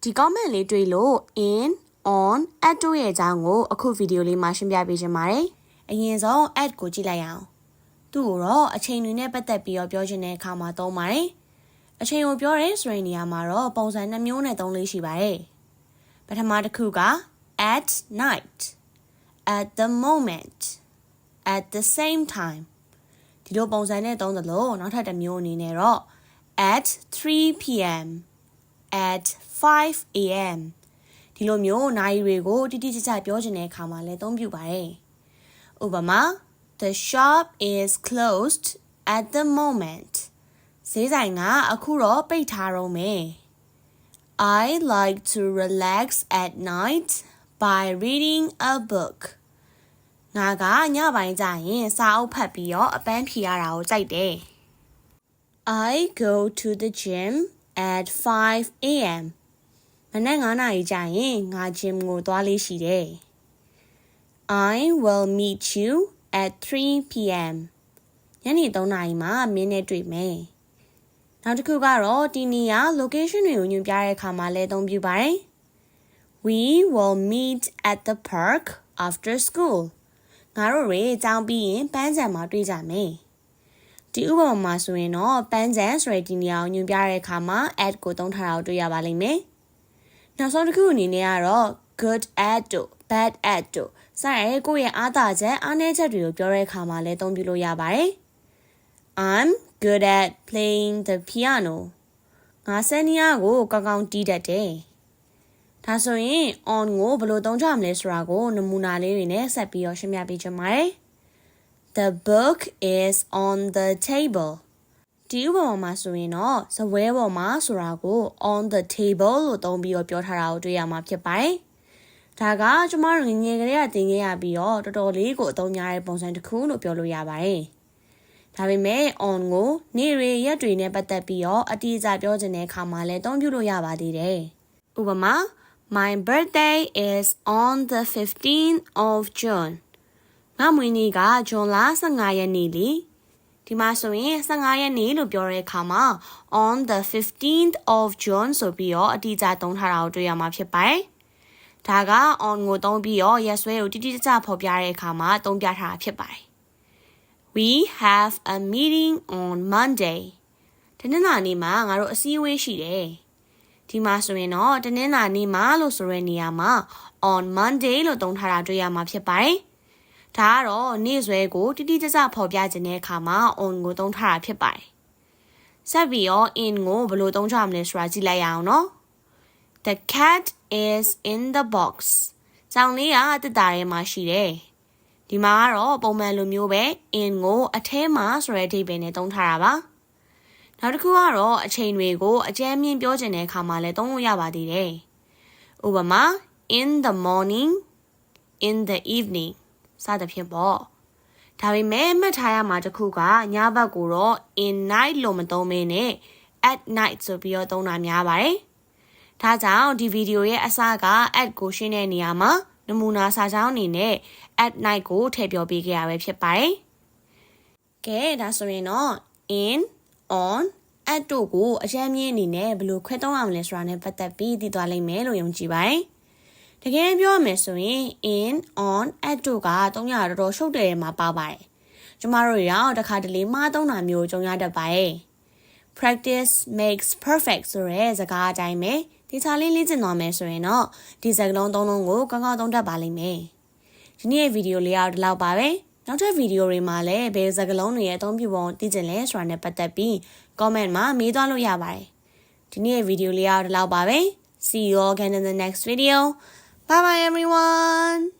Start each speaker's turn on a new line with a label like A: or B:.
A: ဒီ comment လေးတွေ့လို့ in on at တို့ရဲ့အကြောင်းကိုအခုဗီဒီယိုလေးမှာရှင်းပြပေးချင်ပါတယ်။အရင်ဆုံး at ကိုကြည့်လိုက်အောင်။သူ့ကိုတော့အချိန်တွေနဲ့ပတ်သက်ပြီးတော့ပြောချင်တဲ့အခါမှာသုံးပါတယ်။အချိန်ကိုပြောရဲဆိုတဲ့နေရာမှာတော့ပုံစံ2မျိုးနဲ့သုံးလေးရှိပါတယ်။ပထမတစ်ခုက at night, at the moment, at the same time ဒီလိုပုံစံနဲ့သုံးသလိုနောက်ထပ်တစ်မျိုးအနေနဲ့တော့ at 3 p.m. at 5 a.m. ဒီလိုမျိုးနိုင်တွေကိုတိတိကျကျပြောချင်တဲ့အခါမှာလည်းသုံးပြပါတယ်။ဥပမာ The shop is closed at the moment. ဈေးဆိုင်ကအခုတော့ပိတ်ထားတော့မယ်။ I like to relax at night by reading a book. ငါကညပိုင်းကျရင်စာအုပ်ဖတ်ပြီးတော့အပန်းဖြေရတာကိုကြိုက်တယ်။ I go to the gym at 5 a.m. မနက်9 နာရီကျရင်ငါ gym ကိုသွားလေးရှိတယ်။ I will meet you at 3 p.m. ညနေ3 နာရီမှာမင်းနဲ့တွေ့မယ်။နောက်တစ်ခုကတော့ဒီနေရာ location တွေကိုညွှန်ပြတဲ့အခါမှာလည်းအသုံးပြုပါတယ်။ We will meet at the park after school. ငါတို့တွေကျောင်းပြီးရင်ပန်းခြံမှာတွေ့ကြမယ်။ဒီဥပမာမှာဆိုရင်တော့ပန်းခြံဆိုတဲ့ဒီနေရာကိုညွှန်ပြတဲ့အခါမှာ at ကိုသုံးထားတာကိုတွေ့ရပါလိမ့်မယ်။နောက်ဆုံးတစ်ခုအနေနဲ့ကတော့ good at တို့ bad at တို့စတဲ့ကိုယ့်ရဲ့အားသာချက်အားနည်းချက်တွေကိုပြောတဲ့အခါမှာလည်းအသုံးပြုလို့ရပါတယ်။ I'm good at playing the piano. ငါဆယ်နီယာကိုကောင်းကောင်းတီးတတ်တယ်။ဒါဆိုရင် on ကိုဘယ်လိုသုံးကြမလဲဆိုတာကိုနမူနာလေးတွေနဲ့ဆက်ပြီးတော့ရှင်းပြပေးချင်ပါတယ်။ The book is on the table. ဒီဥပမာမှာဆိုရင်တော့ဇပွဲပေါ်မှာဆိုတာကို on the table လို့သုံးပြီးတော့ပြောထားတာကိုတွေ့ရမှာဖြစ်ပါတယ်။ဒါကကျမတို့ငယ်ငယ်ကလေးကသင်ခဲ့ရပြီးတော့တော်တော်လေးကိုအသုံးများတဲ့ပုံစံတစ်ခုလို့ပြောလို့ရပါတယ်။ဒါပေမဲ့ on ကိုနေ့တွေရက်တွေနဲ့ပတ်သက်ပြီးတော့အတိအကျပြောချင်တဲ့အခါမှာလည်းအသုံးပြုလို့ရပါသေးတယ်။ဥပမာ My birthday is on the 15th of June. ငါမွေးနေ့ကဇွန်လ15ရက်နေ့လေ။ဒီမှာဆိုရင်15ရက်နေ့လို့ပြောတဲ့အခါမှာ on the 15th of June ဆိုပြီးတော့အတိအကျသုံးထားတာကိုတွေ့ရမှာဖြစ်ပါတယ်။ဒါက on ကိုသုံးပြီးတော့ရက်စွဲကိုတိတိကျကျဖော်ပြတဲ့အခါမှာသုံးပြထားတာဖြစ်ပါတယ်။ We have a meeting on Monday. တနင်္လာနေ့မှာငါတို့အစည်းအဝေးရှိတယ်။ဒီမှာဆိုရင်တော့တနင်္လာနေ့မှာလို့ဆိုတဲ့နေရာမှာ on Monday လို့သုံးထားတာတွေ့ရမှာဖြစ်ပါတယ်။ဒါကတော့နေ့စွဲကိုတိတိကျကျဖော်ပြခြင်းတဲ့အခါမှာ on ကိုသုံးထားတာဖြစ်ပါတယ်။ဆက်ပြီးတော့ in ကိုဘယ်လိုသုံးကြမလဲဆိုတာကြည့်လိုက်ရအောင်နော်။ The cat is in the box. ကြောင်လေးကတစ်တာထဲမှာရှိတယ်။ဒီမှာကတော့ပုံမှန်လိုမျိုးပဲ in ကိုအထဲမှာဆိုတဲ့အဓိပ္ပာယ်နဲ့သုံးထားတာပါ။နောက်တစ်ခုကတော့အချိန်တွေကိုအကျဉ်းမြင့်ပြောချင်တဲ့အခါမှာလည်းသုံးလို့ရပါသေးတယ်။ဥပမာ in the morning, in the evening စသဖြင့်ပေါ့။ဒါပေမဲ့မှတ်ထားရမှာတစ်ခုကညဘက်ကိုတော့ in night လို့မသုံးဘဲနဲ့ at night ဆိုပြီးတော့သုံးတာများပါတယ်။ဒါကြောင့်ဒီဗီဒီယိုရဲ့အစက at ကိုရှင်းတဲ့နေရာမှာနမူနာစာကြောင်းအနေနဲ့ at night ကိုထည့်ပြောပေးခဲ့ရပဲဖြစ်ပါတယ်။ကဲဒါဆိုရင်တော့ in, on, at တို့ကိုအကျဉ်းမြင့်အနေနဲ့ဘယ်လိုခွဲသုံးရမလဲဆိုတာနဲ့ပတ်သက်ပြီးသိသွားလိမ့်မယ်လို့ယုံကြည်ပါတယ်။တကယ်ပြောရမယ်ဆိုရင် in, on, at တို့ကသုံးရတော်တော်ရှုပ်တယ်မှာပါပါတယ်။ကျမတို့ရောတခါတလေမှားသုံးတာမျိုးကြုံရတတ်ပါတယ်။ Practice makes perfect ဆိုတဲ့စကားအတိုင်းပဲဒီချာလေးလေ့ကျင့်သွားမယ်ဆိုရင်တော့ဒီစကားလုံးသုံးလုံးကိုကောင်းကောင်းသုံးတတ်ပါလိမ့်မယ်။ဒီနေ့ဗီဒီယိုလေးကတော့ဒီလောက်ပါပဲ။နောက်ထပ်ဗီဒီယိုတွေမှာလည်းဘယ်စကားလုံးတွေရဲ့အသုံးပြုပုံသိချင်လဲဆိုတာနဲ့ပတ်သက်ပြီး comment မှာမေးသွားလို့ရပါတယ်။ဒီနေ့ဗီဒီယိုလေးကတော့ဒီလောက်ပါပဲ။ See you all again in the next video. Bye bye everyone.